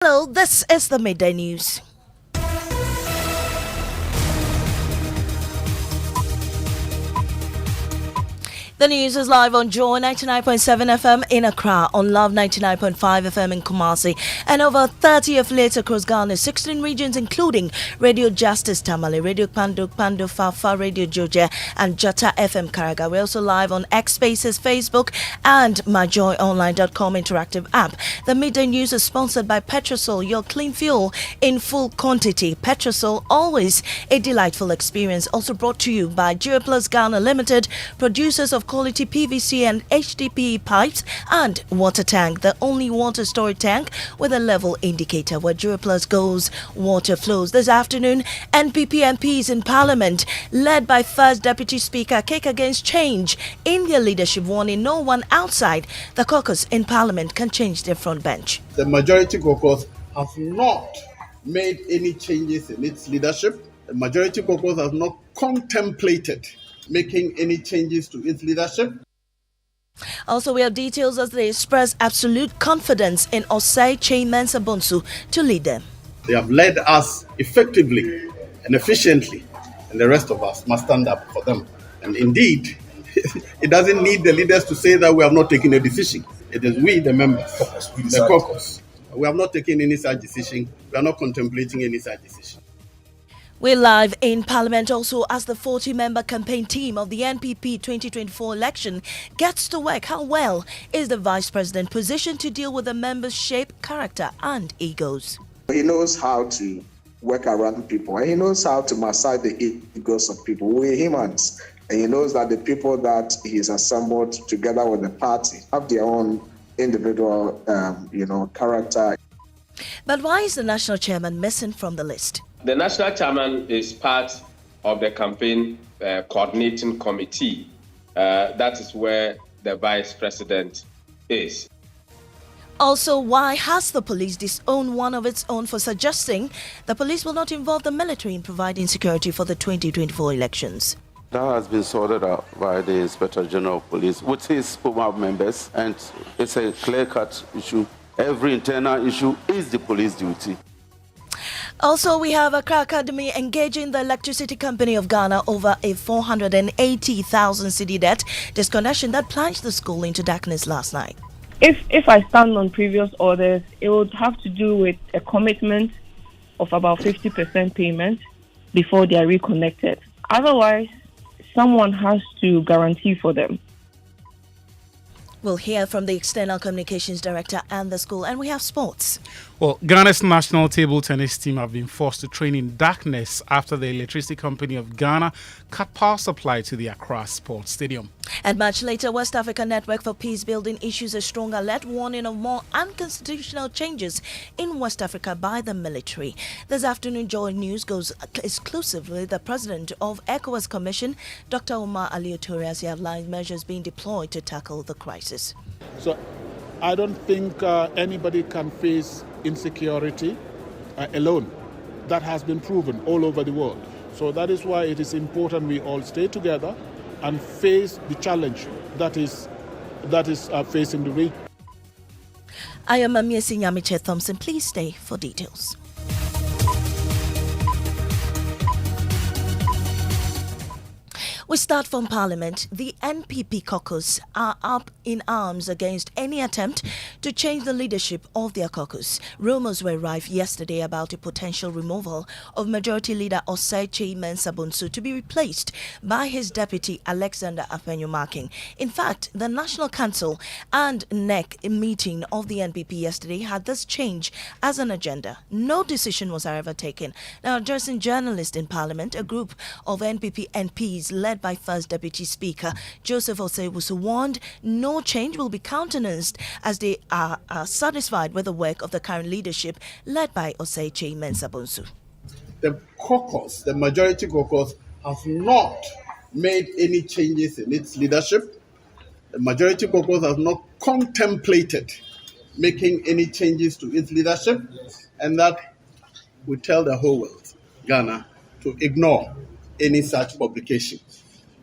Hello, this is the Midday News. The news is live on Joy 99.7 FM in Accra, on Love 99.5 FM in Kumasi, and over 30 affiliates across Ghana, 16 regions including Radio Justice Tamale, Radio Pando Fafa, Radio Georgia, and Jata FM Karaga. We're also live on X Spaces, Facebook, and myjoyonline.com interactive app. The Midday News is sponsored by Petrosol, your clean fuel in full quantity. Petrosol, always a delightful experience. Also brought to you by Geoplus Ghana Limited, producers of quality PVC and HDPE pipes, and water tank, the only water storage tank with a level indicator. Where Geoplus goes, water flows. This afternoon, NPP MPs in Parliament, led by First Deputy Speaker, kick against change in their leadership, warning no one outside the caucus in Parliament can change their front bench. The majority caucus have not made any changes in its leadership. The majority caucus has not contemplated making any changes to its leadership. Also, we have details as they express absolute confidence in Osei Mensah Bonsu to lead them. They have led us effectively and efficiently, and the rest of us must stand up for them. And indeed, it doesn't need the leaders to say that we have not taken a decision. It is we, the members, the caucus. We have not taken any such decision. We are not contemplating any such decision. We're live in Parliament also as the 40-member campaign team of the NPP 2024 election gets to work. How well is the Vice President positioned to deal with the members' shape, character and egos? He knows how to work around people, and he knows how to massage the egos of people. We're humans, and he knows that the people that he's assembled together with the party have their own individual, character. But why is the national chairman missing from the list? The national chairman is part of the campaign coordinating committee. That is where the vice president is. Also, why has the police disowned one of its own for suggesting the police will not involve the military in providing security for the 2024 elections? That has been sorted out by the Inspector General of Police with his former members, and it's a clear-cut issue. Every internal issue is the police duty. Also, we have Accra Academy engaging the Electricity Company of Ghana over a 480,000 cedi debt disconnection that plunged the school into darkness last night. If I stand on previous orders, it would have to do with a commitment of about 50% payment before they are reconnected. Otherwise, someone has to guarantee for them. We'll hear from the External Communications Director and the school, and we have sports. Well, Ghana's national table tennis team have been forced to train in darkness after the Electricity Company of Ghana cut power supply to the Accra Sports Stadium. And much later, West Africa Network for Peace Building issues a strong alert warning of more unconstitutional changes in West Africa by the military. This afternoon, Joy News goes exclusive with the president of ECOWAS Commission, Dr. Omar Alioturi, as he outlined measures being deployed to tackle the crisis. So I don't think anybody can face insecurity alone. That has been proven all over the world. So that is why it is important we all stay together and face the challenge that is facing the region. I am Maame Nyamekye Thompson. Please stay for details. We start from Parliament. The NPP caucus are up in arms against any attempt to change the leadership of their caucus. Rumours were rife yesterday about a potential removal of Majority Leader Osei Mensah Bonsu to be replaced by his deputy Alexander Afenyo-Markin. In fact, the National Council and NEC meeting of the NPP yesterday had this change as an agenda. No decision was however taken. Now, addressing journalists in Parliament, a group of NPP MPs led by First Deputy Speaker Joseph Osei warned no change will be countenanced as they are satisfied with the work of the current leadership led by Osei Mensah Bonsu. The caucus, the majority caucus, have not made any changes in its leadership. The majority caucus has not contemplated making any changes to its leadership, and that we tell the whole world, Ghana, to ignore any such publication.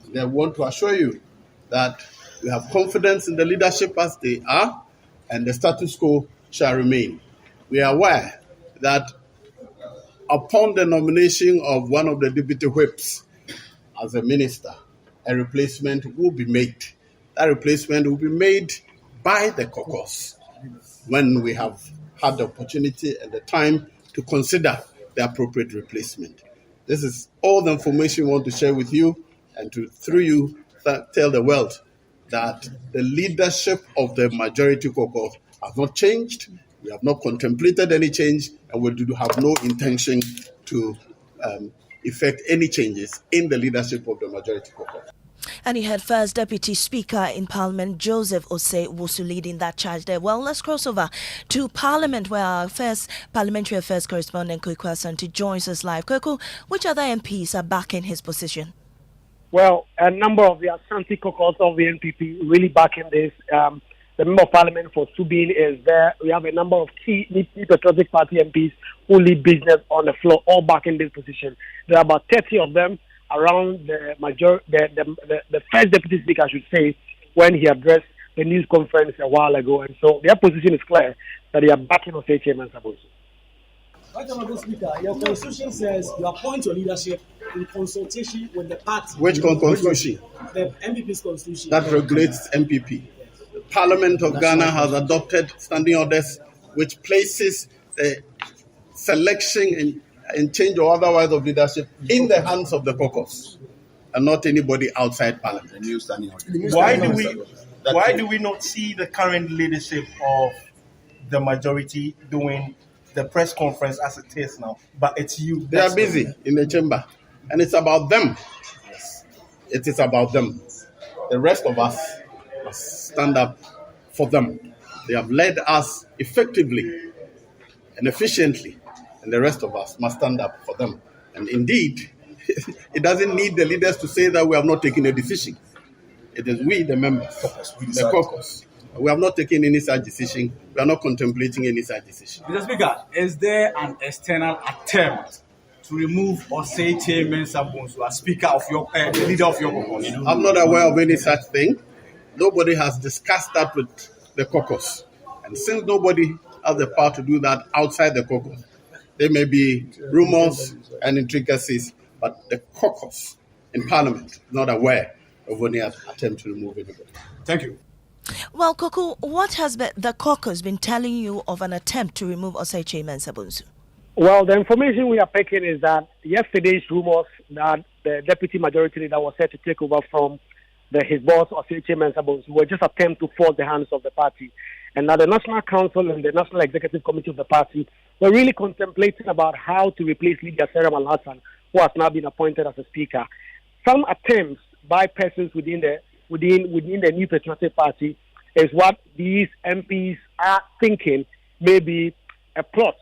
They want to assure you that we have confidence in the leadership as they are, and the status quo shall remain. We are aware that upon the nomination of one of the deputy whips as a minister, a replacement will be made. That replacement will be made by the caucus when we have had the opportunity and the time to consider the appropriate replacement. This is all the information we want to share with you and to, through you, tell the world that the leadership of the majority caucus has not changed. We have not contemplated any change, and we do have no intention to effect any changes in the leadership of the majority caucus. And you had First Deputy Speaker in Parliament, Joseph Osei Wusu, leading that charge there. Well, let's cross over to Parliament, where our first Parliamentary Affairs correspondent, Kweku Asante, joins us live. Kweku, which other MPs are backing his position? Well, a number of the Asante caucus of the NPP really backing this. The Member of Parliament for Subin is there. We have a number of key Patriotic Party MPs who lead business on the floor, all backing this position. There are about 30 of them around the first Deputy Speaker, I should say, when he addressed the news conference a while ago. And so their position is clear that they are backing Osei Chairman Sabosu. Right, Honorable Speaker, your constitution says you appoint your leadership in consultation with the party. Which constitution? The MPP's constitution. That regulates MPP. The Parliament of Ghana has adopted standing orders which places the selection and change or otherwise of leadership in the hands of the caucus and not anybody outside Parliament. Why do we not see the current leadership of the majority doing the press conference as it is now? But it's you. They are busy in the chamber, and it's about them. It is about them. The rest of us must stand up for them. They have led us effectively and efficiently, and the rest of us must stand up for them. And indeed, it doesn't need the leaders to say that we have not taken a decision. It is we, the members, the caucus. We have not taken any such decision. We are not contemplating any such decision. Mr. Speaker, is there an external attempt to remove Osei Chairman Sabosu as Speaker of your leader of your caucus? I'm not aware of any such thing. Nobody has discussed that with the caucus. And since nobody has the power to do that outside the caucus, there may be rumors and intricacies, but the caucus in Parliament is not aware of any attempt to remove anybody. Thank you. Well, Koko, what has the caucus been telling you of an attempt to remove Osei Chairman Sabosu? Well, the information we are picking is that yesterday's rumors that the deputy majority leader was set to take over from his boss, Osei Chairman Sabosu, were just attempts to force the hands of the party. And now the National Council and the National Executive Committee of the party were really contemplating about how to replace Lydia Sarah Al-Hassan, who has now been appointed as a speaker. Some attempts by persons within the New Patriotic Party is what these MPs are thinking may be a plot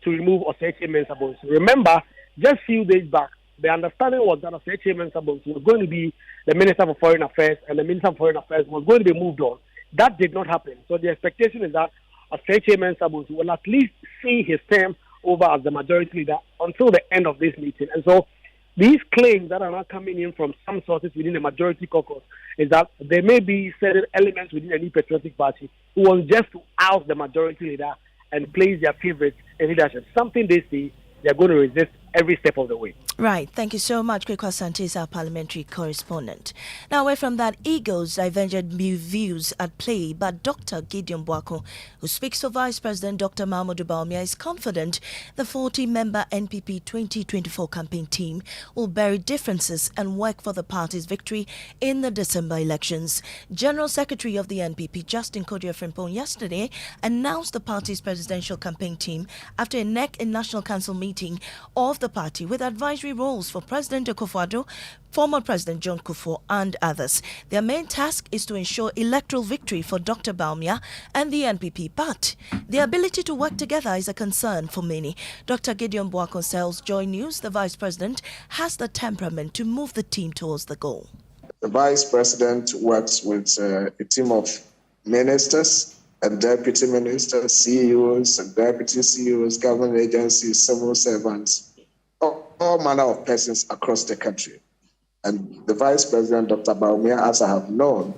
to remove Osei Chairman Sabosu. Remember, just a few days back, the understanding was that Osei Chairman Sabosu was going to be the Minister for Foreign Affairs, and the Minister for Foreign Affairs was going to be moved on. That did not happen. So the expectation is that Osei Chairman Sabosu will at least see his term over as the majority leader until the end of this meeting. And so these claims that are now coming in from some sources within the majority caucus is that there may be certain elements within the New Patriotic Party who want just to oust the majority leader and place their favorites in leadership. Something they see they're going to resist every step of the way. Right. Thank you so much, Kweku Asante is our parliamentary correspondent. Now, away from that, egos divergent views at play, but Dr. Gideon Boako, who speaks for Vice President Dr. Maame Bawumia, is confident the 40-member NPP 2024 campaign team will bury differences and work for the party's victory in the December elections. General Secretary of the NPP, Justin Kodia-Frimpong, yesterday announced the party's presidential campaign team after a NEC and National Council meeting of the party with advisory roles for President Akufo-Addo, former President John Kufuor, and others. Their main task is to ensure electoral victory for Dr. Bawumia and the NPP, but the ability to work together is a concern for many. Dr. Gideon Boako tells Joy News the Vice President has the temperament to move the team towards the goal. The Vice President works with a team of ministers and deputy ministers, CEOs and deputy CEOs, government agencies, civil servants, all manner of persons across the country. And the Vice President, Dr. Bawumia, as I have known,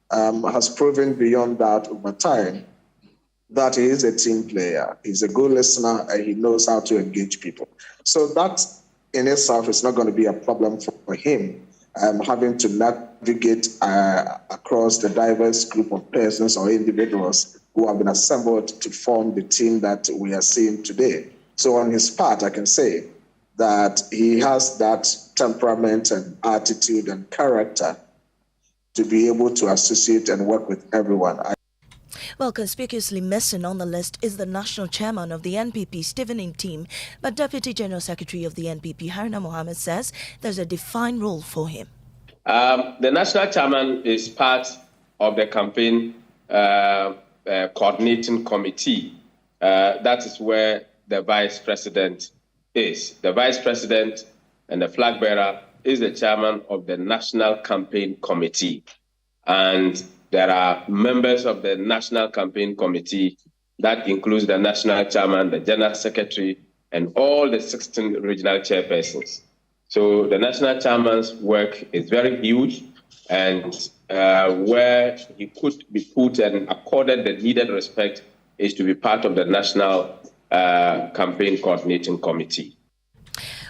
has proven beyond that over time that he is a team player. He's a good listener and he knows how to engage people. So that in itself is not going to be a problem for him, having to navigate across the diverse group of persons or individuals who have been assembled to form the team that we are seeing today. So on his part, I can say that he has that temperament and attitude and character to be able to associate and work with everyone. Well, conspicuously missing on the list is the national chairman of the NPP Stevening team, but Deputy General Secretary of the NPP, Haruna Mohammed, says there's a defined role for him. The national chairman is part of the campaign coordinating committee. That is where the vice president is. The vice president and the flag bearer is the chairman of the national campaign committee. And there are members of the national campaign committee that includes the national chairman, the general secretary, and all the 16 regional chairpersons. So the national chairman's work is very huge, and where he could be put and accorded the needed respect is to be part of the national campaign coordinating committee.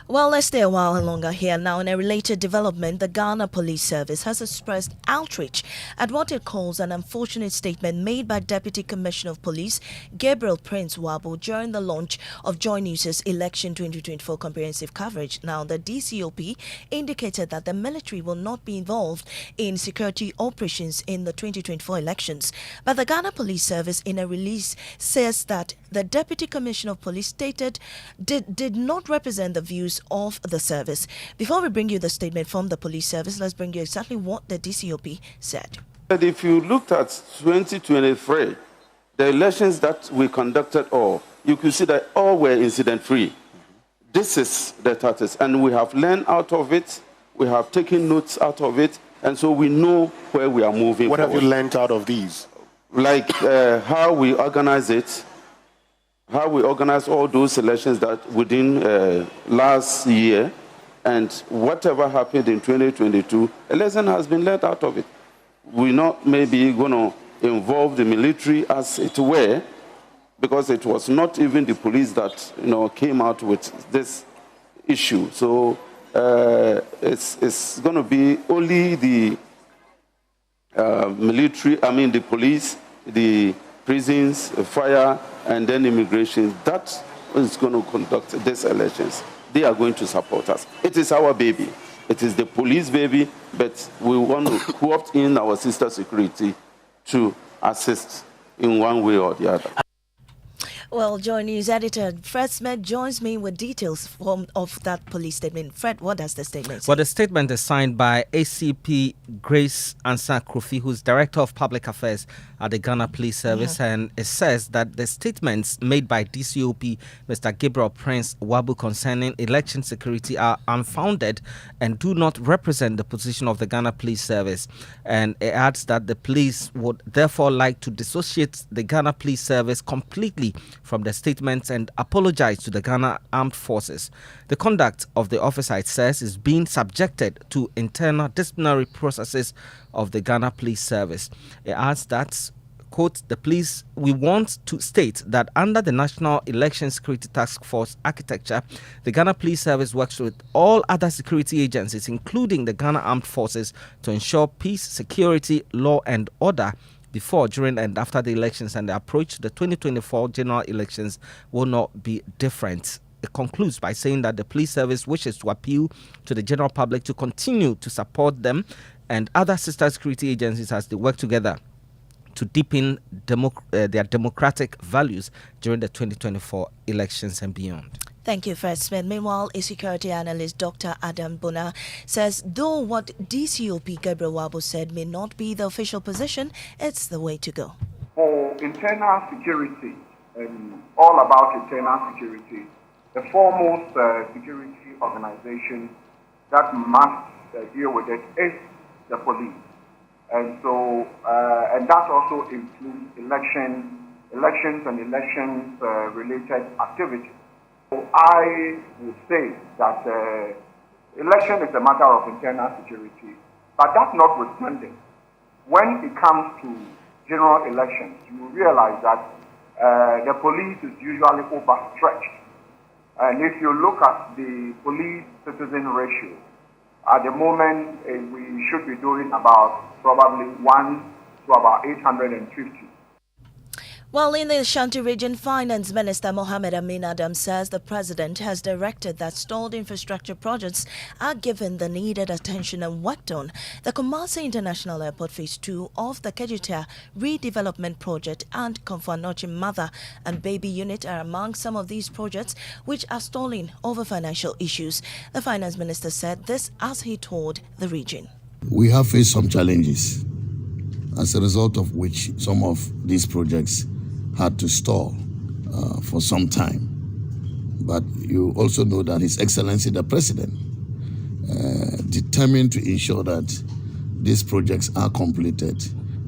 Well, let's stay a while longer here. Now, in a related development, the Ghana Police Service has expressed outrage at what it calls an unfortunate statement made by Deputy Commissioner of Police Gabriel Prince Wabo during the launch of Joy News' Election 2024 comprehensive coverage. Now, the DCOP indicated that the military will not be involved in security operations in the 2024 elections. But the Ghana Police Service, in a release, says that the Deputy Commissioner of Police stated did not represent the views of the service. Before we bring you the statement from the police service, let's bring you exactly what the DCOP said. But if you looked at 2023, the elections that we conducted you could see that all were incident-free. This is the status, and we have learned out of it, we have taken notes out of it, and so we know where we are moving What forward. have you learned out of these? Like how we organize it, how we organize all those elections that within last year, and whatever happened in 2022, a lesson has been learned out of it. We're not maybe going to involve the military as it were, because it was not even the police that came out with this issue. So it's going to be only the military, the police, the prisons, fire, and then immigration. That is going to conduct these elections. They are going to support us. It is our baby. It is the police baby, but we want to co-opt in our sister security to assist in one way or the other. Well, Joy News editor Fred Smith joins me with details of that police statement. Fred, what does the statement say? Well, the statement is signed by ACP Grace Ansa Kofi, who's Director of Public Affairs at the Ghana Police Service, and it says that the statements made by DCOP Mr. Gabriel Prince Wabo concerning election security are unfounded and do not represent the position of the Ghana Police Service. And it adds that the police would therefore like to dissociate the Ghana Police Service completely from the statements and apologize to the Ghana Armed Forces. The conduct of the officer, it says, is being subjected to internal disciplinary processes of the Ghana Police Service. It adds that, quote, the police, we want to state that under the National Election Security Task Force architecture, the Ghana Police Service works with all other security agencies, including the Ghana Armed Forces, to ensure peace, security, law and order before, during and after the elections, and the approach to the 2024 general elections will not be different. It concludes by saying that the police service wishes to appeal to the general public to continue to support them and other sister security agencies as they work together to deepen their democratic values during the 2024 elections and beyond. Thank you, Fred Smith. Meanwhile, a security analyst, Dr. Adam Bona, says though what DCOP Gabriel Wabo said may not be the official position, it's the way to go. For internal security, and all about internal security, the foremost security organization that must deal with it is the police. And so, and that also includes elections and elections-related activities. So I would say that election is a matter of internal security, but that's notwithstanding. When it comes to general elections, you will realize that the police is usually overstretched. And if you look at the police-citizen ratio, at the moment we should be doing about probably 1 to about 850. Well, in the Ashanti region, Finance Minister Mohammed Amin Adam says the president has directed that stalled infrastructure projects are given the needed attention and worked on. The Kumasi International Airport Phase 2 of the Kejutia Redevelopment Project and Komfanochi Mother and Baby Unit are among some of these projects which are stalling over financial issues. The Finance Minister said this as he toured the region. We have faced some challenges, as a result of which some of these projects had to stall for some time. But you also know that His Excellency the President, determined to ensure that these projects are completed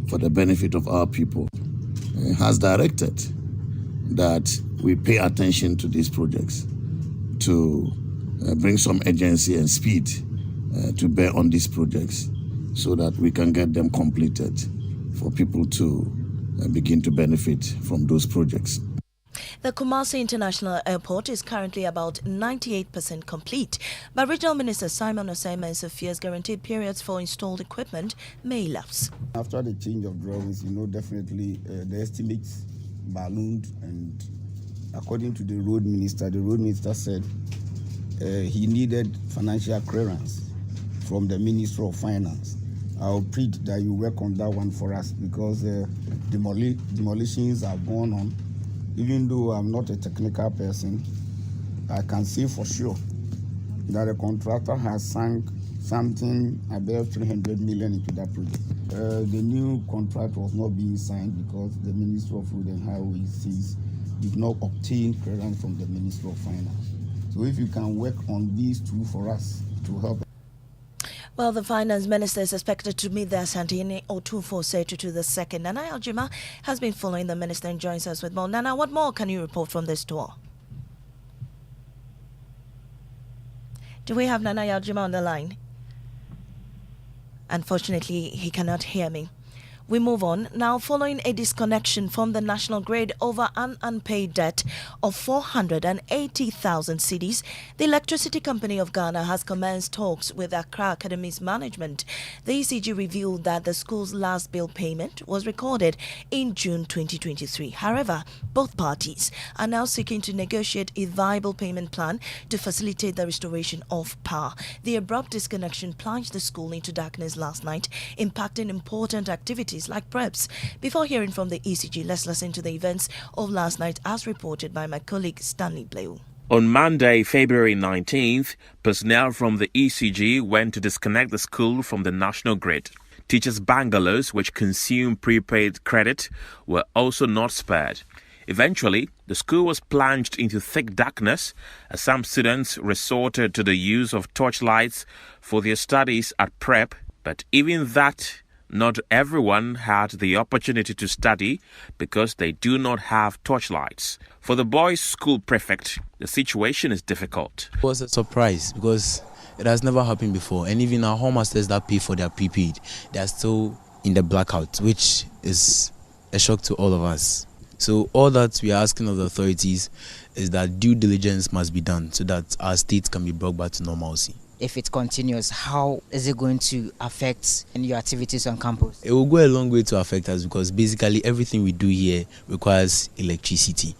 for the benefit of our people, has directed that we pay attention to these projects to bring some urgency and speed to bear on these projects so that we can get them completed for people to begin to benefit from those projects. The Kumasi International Airport is currently about 98% complete, but Regional Minister Simon Osei fears guaranteed periods for installed equipment may elapse. After the change of drawings, definitely the estimates ballooned, and according to the road minister said he needed financial clearance from the Minister of Finance. I'll plead that you work on that one for us, because demolitions are going on. Even though I'm not a technical person, I can say for sure that the contractor has sunk something above 300 million into that project. The new contract was not being signed because the Minister of Road and Highways did not obtain clearance from the Minister of Finance. So if you can work on these two for us to help. Well, the Finance Minister is expected to meet the Asantini Otufo to the second. Nana Yaljima has been following the Minister and joins us with more. Nana, what more can you report from this tour? Do we have Nana Yaljima on the line? Unfortunately, he cannot hear me. We move on. Now, following a disconnection from the national grid over an unpaid debt of 480,000 cedis, the Electricity Company of Ghana has commenced talks with Accra Academy's management. The ECG revealed that the school's last bill payment was recorded in June 2023. However, both parties are now seeking to negotiate a viable payment plan to facilitate the restoration of power. The abrupt disconnection plunged the school into darkness last night, impacting important activities like preps. Before hearing from the ECG, let's listen to the events of last night as reported by my colleague Stanley Bleu. On Monday, February 19th, personnel from the ECG went to disconnect the school from the national grid. Teachers' bungalows, which consume prepaid credit, were also not spared. Eventually, the school was plunged into thick darkness as some students resorted to the use of torchlights for their studies at prep, but even that, not everyone had the opportunity to study because they do not have torchlights. For the boys' school prefect, the situation is difficult. It was a surprise because it has never happened before, and even our home masters that pay for their prepaid, they are still in the blackout, which is a shock to all of us. So all that we are asking of the authorities is that due diligence must be done so that our state can be brought back to normalcy. If it continues, how is it going to affect your activities on campus? It will go a long way to affect us because basically everything we do here requires electricity.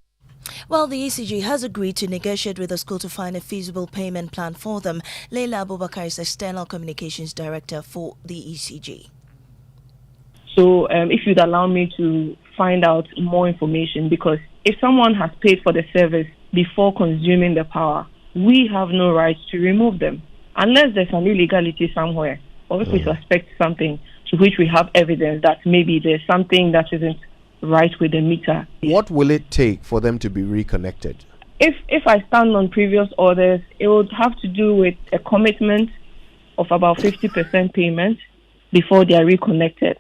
Well, the ECG has agreed to negotiate with the school to find a feasible payment plan for them. Leila Abubakar is External Communications Director for the ECG. So if you'd allow me to find out more information, because if someone has paid for the service before consuming the power, we have no right to remove them. Unless there's an illegality somewhere, or if we suspect something to which we have evidence that maybe there's something that isn't right with the meter. What will it take for them to be reconnected? If I stand on previous orders, it would have to do with a commitment of about 50% payment before they are reconnected.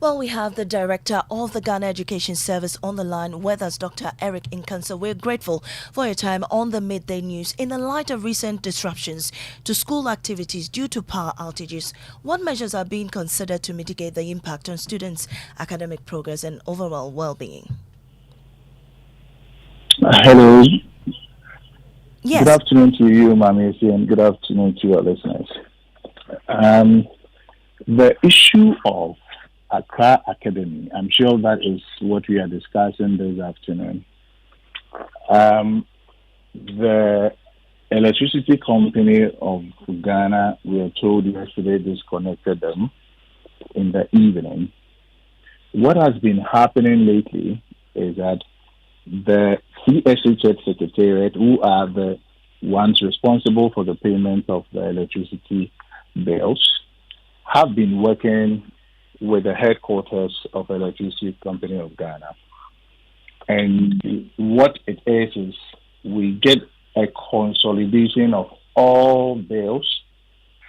Well, we have the director of the Ghana Education Service on the line with us, Dr. Eric Inkanso. We're grateful for your time on the Midday News. In the light of recent disruptions to school activities due to power outages, what measures are being considered to mitigate the impact on students' academic progress and overall well-being? Hello. Yes. Good afternoon to you, Maame, and good afternoon to your listeners. The issue of Accra Academy, I'm sure that is what we are discussing this afternoon. The electricity company of Ghana, we were told yesterday, disconnected them in the evening. What has been happening lately is that the CSHS Secretariat, who are the ones responsible for the payment of the electricity bills, have been working with the headquarters of Electricity Company of Ghana. And what it is we get a consolidation of all bills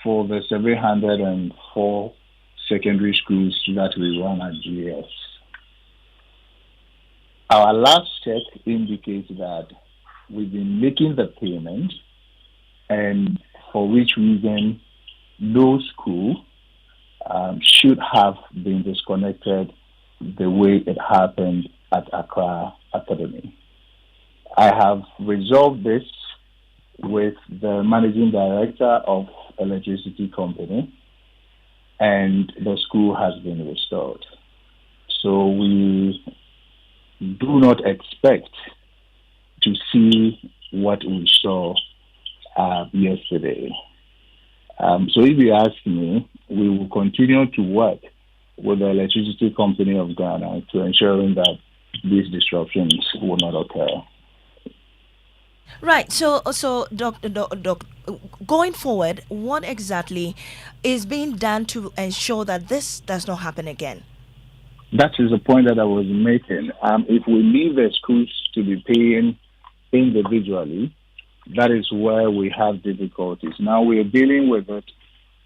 for the 704 secondary schools that we run at GS. Our last check indicates that we've been making the payment, and for which reason no school should have been disconnected the way it happened at Accra Academy. I have resolved this with the managing director of Electricity Company, and the school has been restored. So we do not expect to see what we saw yesterday. So if you ask me, we will continue to work with the Electricity Company of Ghana to ensuring that these disruptions will not occur. Right. So, going forward, what exactly is being done to ensure that this does not happen again? That is the point that I was making. If we leave the schools to be paying individually, that is where we have difficulties. Now we are dealing with it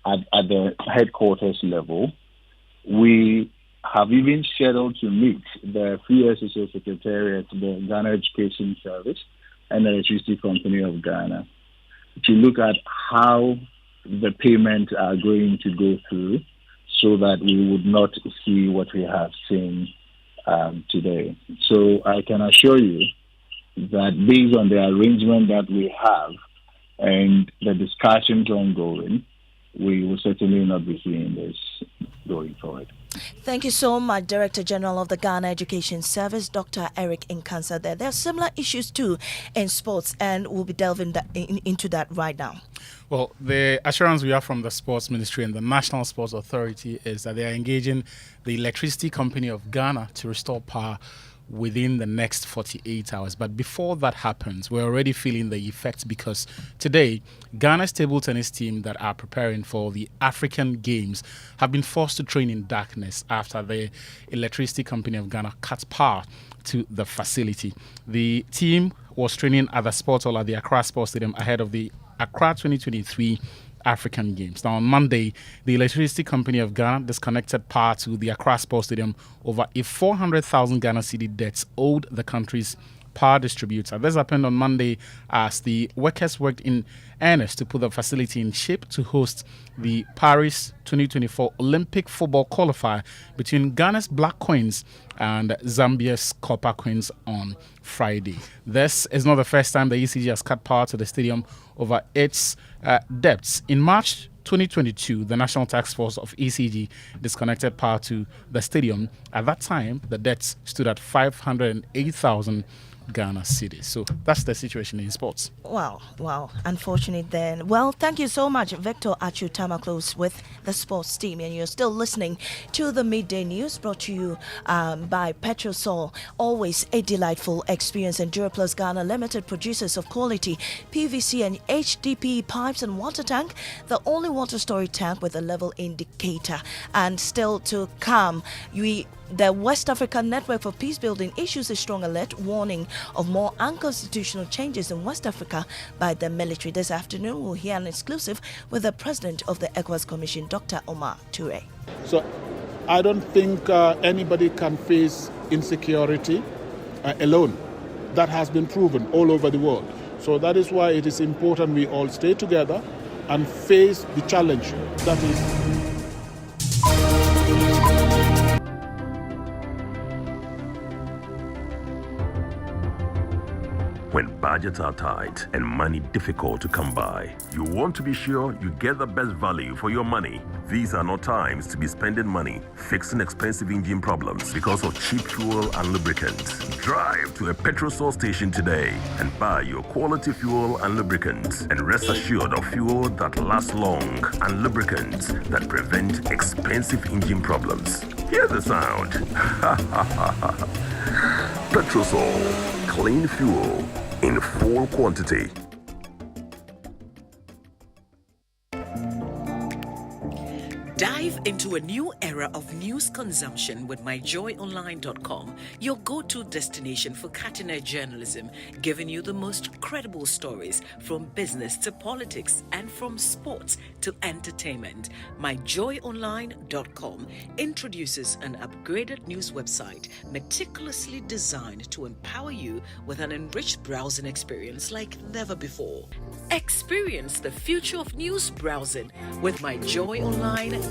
at the headquarters level. We have even scheduled to meet the PSSA Secretariat, the Ghana Education Service, and the Electricity Company of Ghana to look at how the payments are going to go through so that we would not see what we have seen today. So I can assure you that based on the arrangement that we have and the discussions ongoing, we will certainly not be seeing this going forward. Thank you so much, Director General of the Ghana Education Service, Dr. Eric Nkansa. There are similar issues too in sports, and we'll be delving into that right now. Well, the assurance we have from the Sports Ministry and the National Sports Authority is that they are engaging the Electricity Company of Ghana to restore power within the next 48 hours. But before that happens, we're already feeling the effects because today, Ghana's table tennis team that are preparing for the African Games have been forced to train in darkness after the Electricity Company of Ghana cut power to the facility. The team was training at the Sports Hall at the Accra Sports Stadium ahead of the Accra 2023 African Games. Now, on Monday, the Electricity Company of Ghana disconnected power to the Accra Sports Stadium over a 400,000 Ghana cedi debts owed the country's power distributor. This happened on Monday as the workers worked in earnest to put the facility in shape to host the Paris 2024 Olympic football qualifier between Ghana's Black Queens and Zambia's Copper Queens on Friday. This is not the first time the ECG has cut power to the stadium over its debts. In March 2022, the National Task Force of ECG disconnected power to the stadium. At that time, the debts stood at 508,000 Ghana cedis. So that's the situation in sports. Wow. Unfortunate then. Well, thank you so much, Victor Achu Tamaklos with the sports team. And you're still listening to the Midday News brought to you by Petrosol. Always a delightful experience. And Duraplus Ghana Limited, producers of quality PVC and HDPE pipes and water tank. The only water storage tank with a level indicator. And still to come, the West African Network for Peace Building issues a strong alert warning of more unconstitutional changes in West Africa by the military. This afternoon, we'll hear an exclusive with the president of the ECOWAS Commission, Dr. Omar Toure. So I don't think anybody can face insecurity alone. That has been proven all over the world. So that is why it is important we all stay together and face the challenge that is. when budgets are tight and money difficult to come by. You want to be sure you get the best value for your money. These are not times to be spending money fixing expensive engine problems because of cheap fuel and lubricants. Drive to a petrol source station today and buy your quality fuel and lubricants, and rest assured of fuel that lasts long and lubricants that prevent expensive engine problems. Hear the sound. Petrosol, clean fuel in full quantity. Dive into a new era of news consumption with myjoyonline.com, your go-to destination for cutting-edge journalism, giving you the most credible stories from business to politics and from sports to entertainment. Myjoyonline.com introduces an upgraded news website meticulously designed to empower you with an enriched browsing experience like never before. Experience the future of news browsing with myjoyonline.com.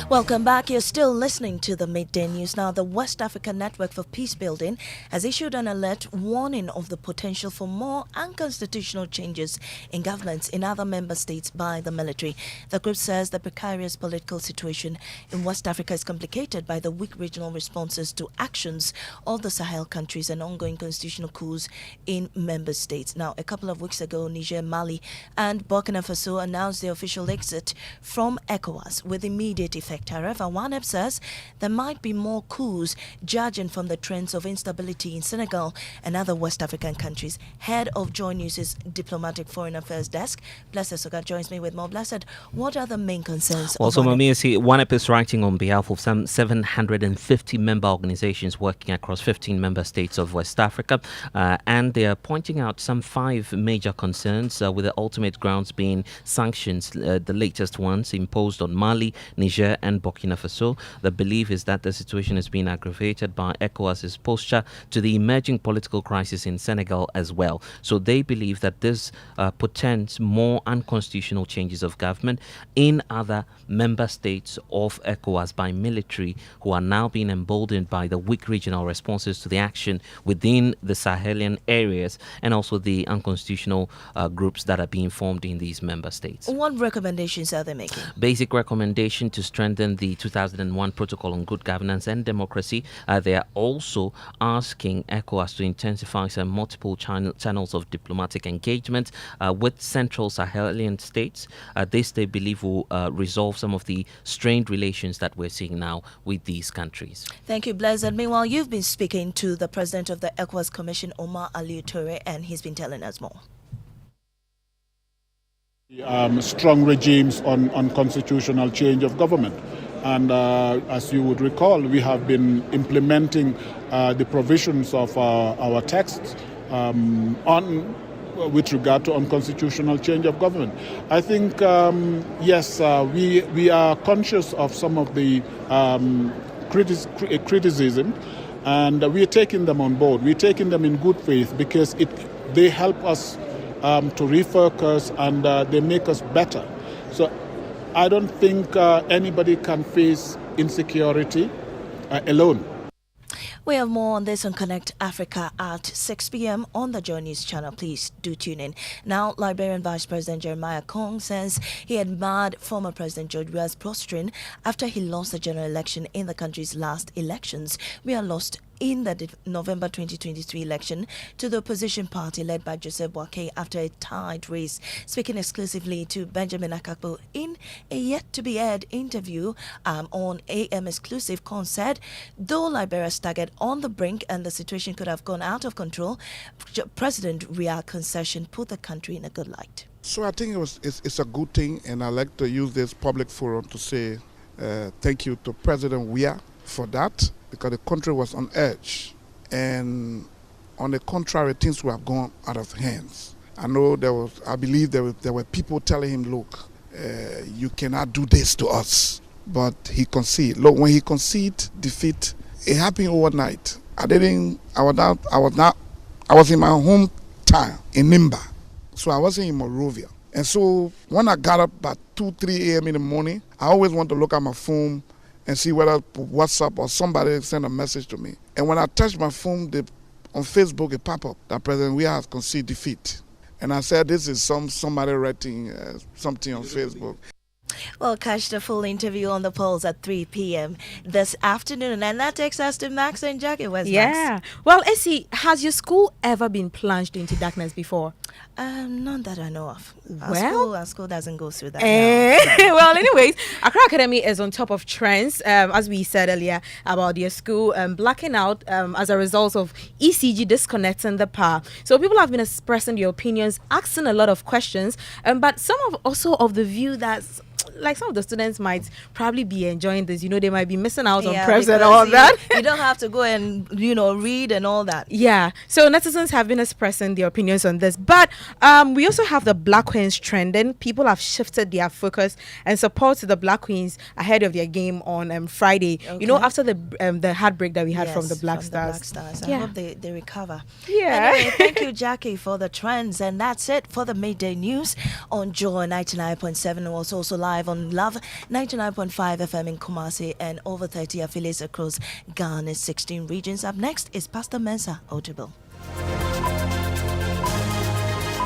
Welcome back. You're still listening to the Midday News. Now, the West African Network for Peace Building has issued an alert warning of the potential for more unconstitutional changes in governments in other member states by the military. The group says the precarious political situation in West Africa is complicated by the weak regional responses to actions of the Sahel countries and ongoing constitutional coups in member states. Now, a couple of weeks ago, Niger, Mali, and Burkina Faso announced their official exit from ECOWAS with immediate effect. However, WANEP says there might be more coups, judging from the trends of instability in Senegal and other West African countries. Head of Joy News' Diplomatic Foreign Affairs Desk, Blessed Soga, joins me with more. Blessed, what are the main concerns? Also, Maame, WANEP is writing on behalf of some 750 member organizations working across 15 member states of West Africa, and they are pointing out some 5 major concerns, with the ultimate grounds being sanctions, the latest ones imposed on Mali, Niger, and Burkina Faso. The belief is that the situation is being aggravated by ECOWAS's posture to the emerging political crisis in Senegal as well. So they believe that this portends more unconstitutional changes of government in other member states of ECOWAS by military, who are now being emboldened by the weak regional responses to the action within the Sahelian areas, and also the unconstitutional groups that are being formed in these member states. What recommendations are they making? Basic recommendation to strengthen the 2001 Protocol on Good Governance and Democracy. They are also asking ECOWAS to intensify some multiple channels of diplomatic engagement with Central Sahelian states. This, they believe, will resolve some of the strained relations that we're seeing now with these countries. Thank you, Blessed. Meanwhile, you've been speaking to the president of the ECOWAS Commission, Omar Alieu Toure, and he's been telling us more. Strong regimes on constitutional change of government. And as you would recall, we have been implementing the provisions of our texts with regard to unconstitutional change of government. I think, yes, we are conscious of some of the criticism, and we are taking them on board. We're taking them in good faith because they help us to refocus, and they make us better. So I don't think anybody can face insecurity alone. We have more on this on Connect Africa at 6 p.m. on the Joy News channel. Please do tune in. Now, Liberian Vice President Jeremiah Kong says he admired former President George Weah's posturing after he lost the general election in the country's last elections. Weah lost in the November 2023 election to the opposition party led by Joseph Boakai after a tight race. Speaking exclusively to Benjamin Akakpo in a yet-to-be-aired interview on AM Exclusive, Kong said, though Liberia staggered on the brink and the situation could have gone out of control, President Weah's concession put the country in a good light. So I think it's a good thing, and I'd like to use this public forum to say thank you to President Weah for that, because the country was on edge, and on the contrary, things were gone out of hands. I believe there were people telling him, look, you cannot do this to us, but he conceded. Look, when he conceded defeat, it happened overnight. I was in my hometown in Nimba, so I wasn't in Monrovia. And so when I got up at 2-3 a.m. in the morning, I always want to look at my phone and see whether WhatsApp or somebody send a message to me. And when I touch my phone, on Facebook, it pop up that President Weah has conceded defeat. And I said, this is somebody writing something on Facebook. We'll catch the full interview on the polls at 3 p.m. this afternoon. And that takes us to Max and Jackie. Where's Max? Well, Essie, has your school ever been plunged into darkness before? None that I know of. Our school doesn't go through that. Well, anyways, Accra Academy is on top of trends, as we said earlier, about their school blacking out as a result of ECG disconnecting the power. So people have been expressing their opinions, asking a lot of questions, but some of the view that like some of the students might probably be enjoying this. They might be missing out on preps and all that. You don't have to go and, read and all that. Yeah. So netizens have been expressing their opinions on this. But we also have the Black Queens trending. People have shifted their focus and support to the Black Queens ahead of their game on Friday. Okay. After the heartbreak that we had from the Black Stars. I hope they recover. Yeah. Anyway, thank you, Jackie, for the trends. And that's it for the Midday News on Joy 99.7. It was also live on Love 99.5 FM in Kumasi and over 30 affiliates across Ghana's 16 regions. Up next is Pastor Mensa Audible.